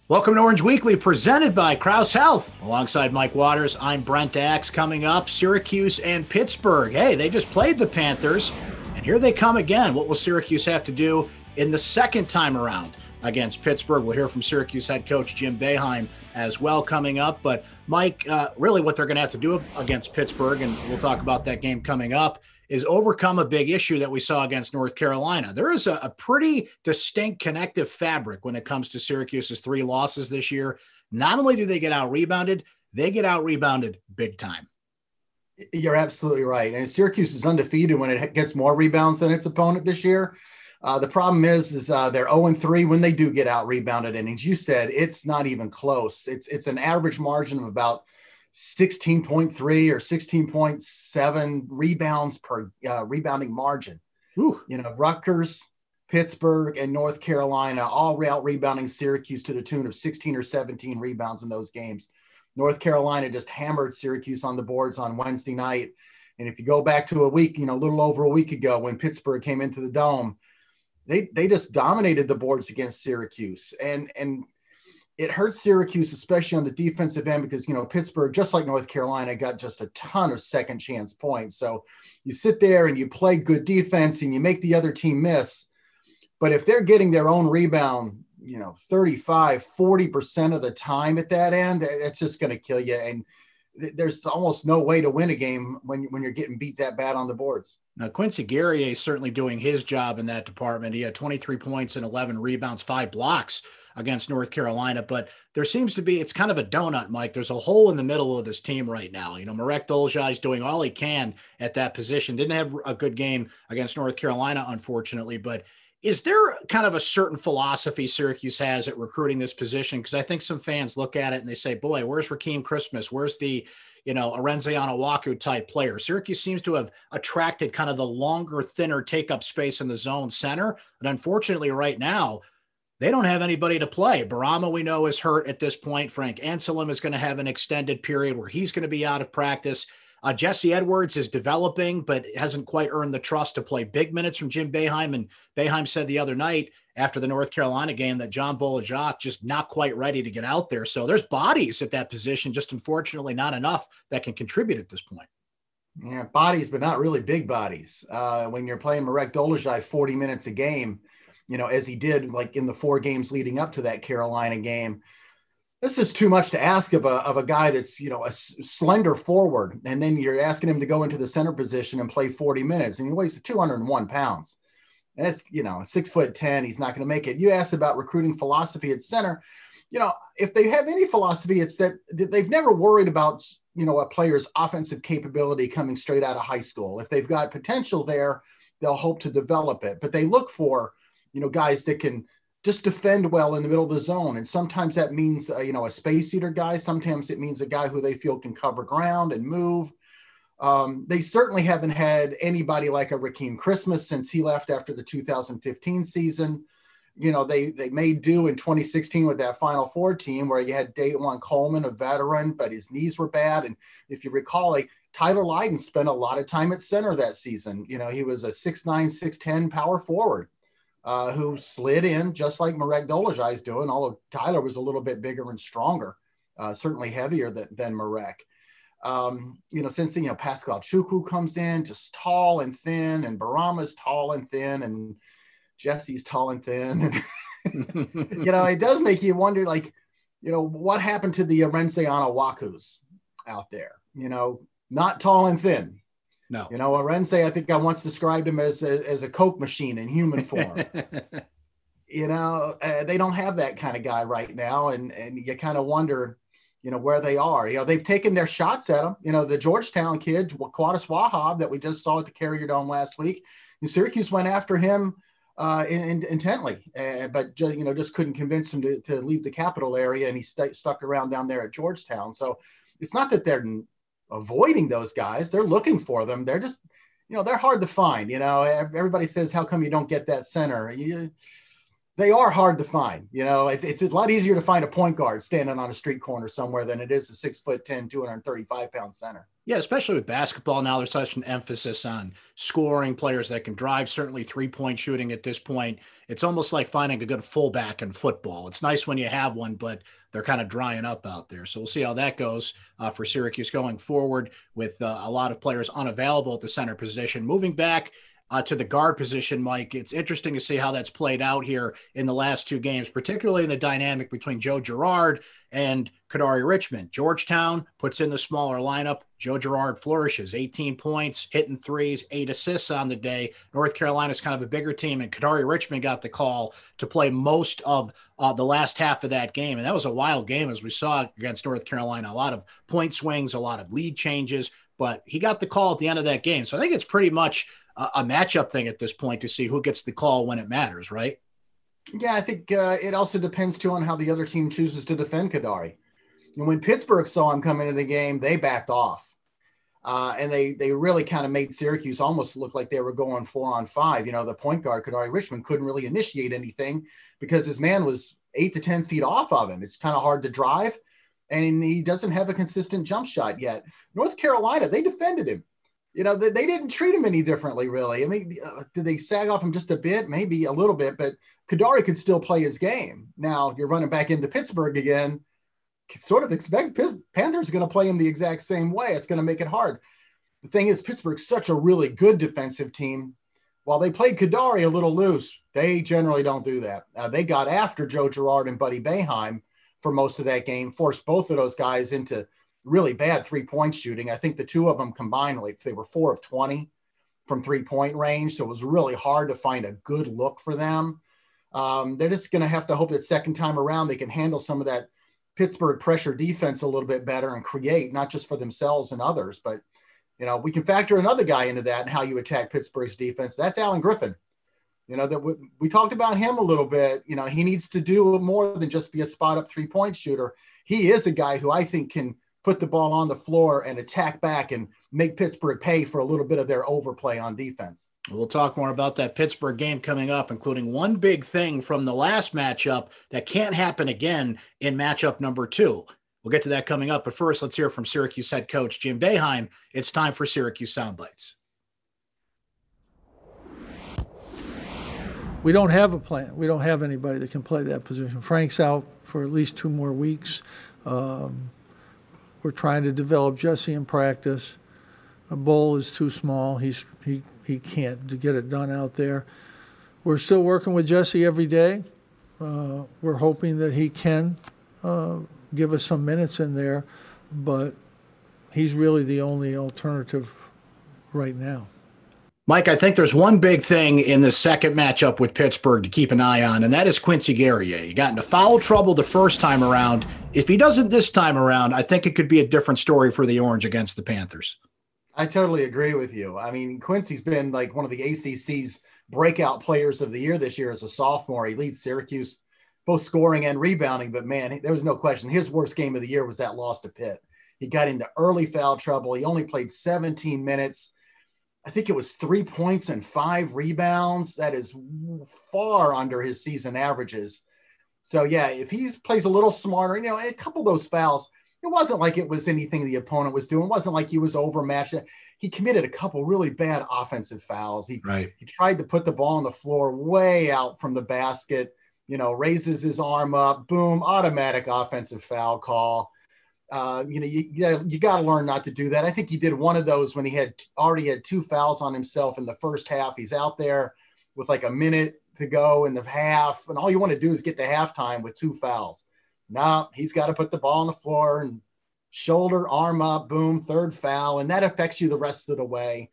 Welcome to Orange Weekly, presented by Krause Health. Alongside Mike Waters, I'm Brent. Coming up, Syracuse and Pittsburgh. Hey, they just played the Panthers, and here they come again. What will Syracuse have to do in the second time around against Pittsburgh? We'll hear from Syracuse head coach Jim Boeheim as well coming up. But Mike, really what they're going to have to do against Pittsburgh, and we'll talk about that game coming up, is overcome a big issue that we saw against North Carolina. There is a pretty distinct connective fabric when it comes to Syracuse's 3 losses this year. Not only do they get out-rebounded, they get out-rebounded big time. You're absolutely right. And Syracuse is undefeated when it gets more rebounds than its opponent this year. The problem is they're 0-3 when they do get out-rebounded. And as you said, it's not even close. It's an average margin of about 16.3 or 16.7 rebounds per rebounding margin. Ooh. You know, Rutgers, Pittsburgh, and North Carolina all out rebounding Syracuse to the tune of 16 or 17 rebounds in those games. North Carolina just hammered Syracuse on the boards on Wednesday night. And if you go back to a week, a little over a week ago when Pittsburgh came into the Dome, they just dominated the boards against Syracuse. And it hurts Syracuse, especially on the defensive end, because, Pittsburgh, just like North Carolina, got just a ton of second chance points. So you sit there and you play good defense and you make the other team miss. But if they're getting their own rebound, 35, 40% of the time at that end, it's just going to kill you. And there's almost no way to win a game when you're getting beat that bad on the boards. Now, Quincy Gary is certainly doing his job in that department. He had 23 points and 11 rebounds, 5 blocks against North Carolina, but there seems to be, it's kind of a donut, Mike. There's a hole in the middle of this team right now. Marek Dolezaj is doing all he can at that position. Didn't have a good game against North Carolina, unfortunately, but is there kind of a certain philosophy Syracuse has at recruiting this position? Because I think some fans look at it and they say, boy, where's Rakeem Christmas? Where's the, Arenze Anawaku type player? Syracuse seems to have attracted kind of the longer, thinner take-up space in the zone center. But unfortunately right now, they don't have anybody to play. Barama, we know, is hurt at this point. Frank Anselm is going to have an extended period where he's going to be out of practice. Jesse Edwards is developing, but hasn't quite earned the trust to play big minutes from Jim Boeheim. And Boeheim said the other night after the North Carolina game that John Dolezaj just not quite ready to get out there. So there's bodies at that position, just unfortunately not enough that can contribute at this point. Yeah, bodies, but not really big bodies. When you're playing Marek Dolezaj 40 minutes a game, as he did like in the 4 games leading up to that Carolina game, this is too much to ask of a guy that's, a slender forward. And then you're asking him to go into the center position and play 40 minutes. And he weighs 201 pounds. And that's, 6'10". He's not going to make it. You asked about recruiting philosophy at center. If they have any philosophy, it's that they've never worried about, a player's offensive capability coming straight out of high school. If they've got potential there, they'll hope to develop it. But they look for, guys that can just defend well in the middle of the zone. And sometimes that means, a space eater guy. Sometimes it means a guy who they feel can cover ground and move. They certainly haven't had anybody like a Rakeem Christmas since he left after the 2015 season. They made do in 2016 with that Final Four team where you had Dajuan Coleman, a veteran, but his knees were bad. And if you recall, Tyler Lydon spent a lot of time at center that season. He was a 6'9", 6'10" power forward. Who slid in just like Marek Dolezaj is doing, although Tyler was a little bit bigger and stronger, certainly heavier than Marek. Since then, Pascal Chukwu comes in, just tall and thin, and Barama's tall and thin, and Jesse's tall and thin. And, it does make you wonder, what happened to the Arenze Anawakus out there? Not tall and thin. No. Arenze, I think I once described him as a Coke machine in human form. They don't have that kind of guy right now. And you kind of wonder, where they are. They've taken their shots at him. The Georgetown kid, Quadis Wahab, that we just saw at the Carrier Dome last week. Syracuse went after him intently, but just couldn't convince him to leave the capital area. And he stuck around down there at Georgetown. So it's not that they're avoiding those guys. They're looking for them. They're just, they're hard to find. Everybody says, how come you don't get that center? They are hard to find. It's a lot easier to find a point guard standing on a street corner somewhere than it is a 6'10", 235-pound center. Yeah, especially with basketball now, there's such an emphasis on scoring, players that can drive, certainly three-point shooting at this point. It's almost like finding a good fullback in football. It's nice when you have one, but they're kind of drying up out there. So we'll see how that goes for Syracuse going forward with a lot of players unavailable at the center position. Moving back to the guard position, Mike, it's interesting to see how that's played out here in the last two games, particularly in the dynamic between Joe Girard and Kadari Richmond. Georgetown puts in the smaller lineup. Joe Girard flourishes, 18 points, hitting threes, 8 assists on the day. North Carolina's kind of a bigger team, and Kadari Richmond got the call to play most of the last half of that game. And that was a wild game, as we saw against North Carolina. A lot of point swings, a lot of lead changes, but he got the call at the end of that game. So I think it's pretty much a matchup thing at this point to see who gets the call when it matters, right? Yeah, I think it also depends, too, on how the other team chooses to defend Kadari. And when Pittsburgh saw him come into the game, they backed off. And they really kind of made Syracuse almost look like they were going 4-on-5. The point guard, Kadari Richmond, couldn't really initiate anything because his man was 8 to 10 feet off of him. It's kind of hard to drive, and he doesn't have a consistent jump shot yet. North Carolina, they defended him. They didn't treat him any differently, really. I mean, did they sag off him just a bit? Maybe a little bit, but Kadari could still play his game. Now you're running back into Pittsburgh again. Sort of expect Panthers are going to play him the exact same way. It's going to make it hard. The thing is, Pittsburgh's such a really good defensive team. While they played Kadari a little loose, they generally don't do that. They got after Joe Girard and Buddy Boeheim for most of that game, forced both of those guys into really bad three-point shooting. I think the two of them combined, like they were 4 of 20 from three-point range. So it was really hard to find a good look for them. They're just going to have to hope that second time around, they can handle some of that Pittsburgh pressure defense a little bit better and create, not just for themselves and others, but we can factor another guy into that and how you attack Pittsburgh's defense. That's Alan Griffin. That we talked about him a little bit. He needs to do more than just be a spot up three-point shooter. He is a guy who I think can put the ball on the floor and attack back and make Pittsburgh pay for a little bit of their overplay on defense. We'll talk more about that Pittsburgh game coming up, including one big thing from the last matchup that can't happen again in matchup number 2. We'll get to that coming up, but first let's hear from Syracuse head coach Jim Boeheim. It's time for Syracuse Soundbites. We don't have a plan. We don't have anybody that can play that position. Frank's out for at least 2 more weeks. We're trying to develop Jesse in practice. A Bull is too small. He can't get it done out there. We're still working with Jesse every day. We're hoping that he can give us some minutes in there, but he's really the only alternative right now. Mike, I think there's one big thing in the second matchup with Pittsburgh to keep an eye on, and that is Quincy Gary. He got into foul trouble the first time around. If he doesn't this time around, I think it could be a different story for the Orange against the Panthers. I totally agree with you. I mean, Quincy's been like one of the ACC's breakout players of the year this year as a sophomore. He leads Syracuse both scoring and rebounding, but man, there was no question. His worst game of the year was that loss to Pitt. He got into early foul trouble. He only played 17 minutes. I think it was 3 points and 5 rebounds. That is far under his season averages. So yeah, if he plays a little smarter, a couple of those fouls, it wasn't like it was anything the opponent was doing. It wasn't like he was overmatched. He committed a couple really bad offensive fouls. He tried to put the ball on the floor way out from the basket, raises his arm up, boom, automatic offensive foul call. You got to learn not to do that. I think he did one of those when he already had 2 fouls on himself in the first half. He's out there with like a minute to go in the half, and all you want to do is get to halftime with 2 fouls. No, he's got to put the ball on the floor and shoulder, arm up, boom, 3rd foul, and that affects you the rest of the way.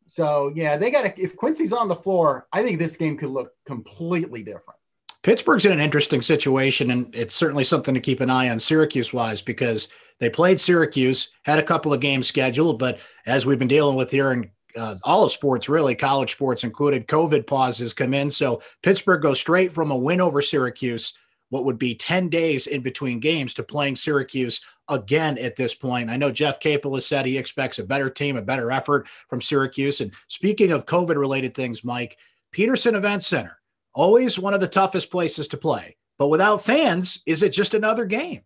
So yeah, if Quincy's on the floor, I think this game could look completely different. Pittsburgh's in an interesting situation, and it's certainly something to keep an eye on Syracuse-wise because they played Syracuse, had a couple of games scheduled, but as we've been dealing with here in all of sports, really, college sports included, COVID pauses come in. So Pittsburgh goes straight from a win over Syracuse, what would be 10 days in between games, to playing Syracuse again at this point. I know Jeff Capel has said he expects a better team, a better effort from Syracuse. And speaking of COVID-related things, Mike, Peterson Event Center, Always one of the toughest places to play. But without fans, is it just another game?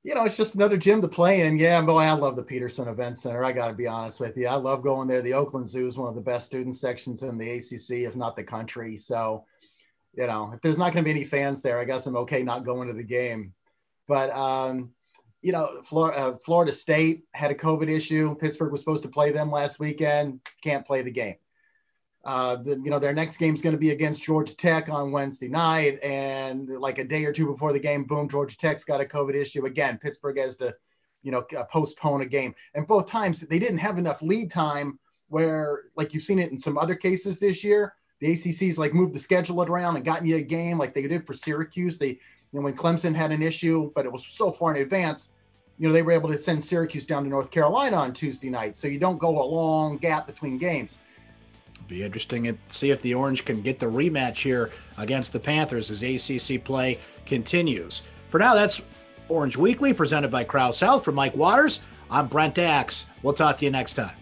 It's just another gym to play in. Yeah, boy, I love the Peterson Event Center. I got to be honest with you. I love going there. The Oakland Zoo is one of the best student sections in the ACC, if not the country. So, if there's not going to be any fans there, I guess I'm okay not going to the game. But, Florida State had a COVID issue. Pittsburgh was supposed to play them last weekend. Can't play the game. Their next game is going to be against Georgia Tech on Wednesday night. And like a day or two before the game, boom, Georgia Tech's got a COVID issue. Again, Pittsburgh has to, postpone a game. And both times they didn't have enough lead time where, like you've seen it in some other cases this year, the ACC's like moved the schedule around and gotten you a game like they did for Syracuse. When Clemson had an issue, but it was so far in advance, they were able to send Syracuse down to North Carolina on Tuesday night. So you don't go a long gap between games. Be interesting to see if the Orange can get the rematch here against the Panthers as ACC play continues. For now, that's Orange Weekly presented by Krause Health. For Mike Waters, I'm Brent Axe. We'll talk to you next time.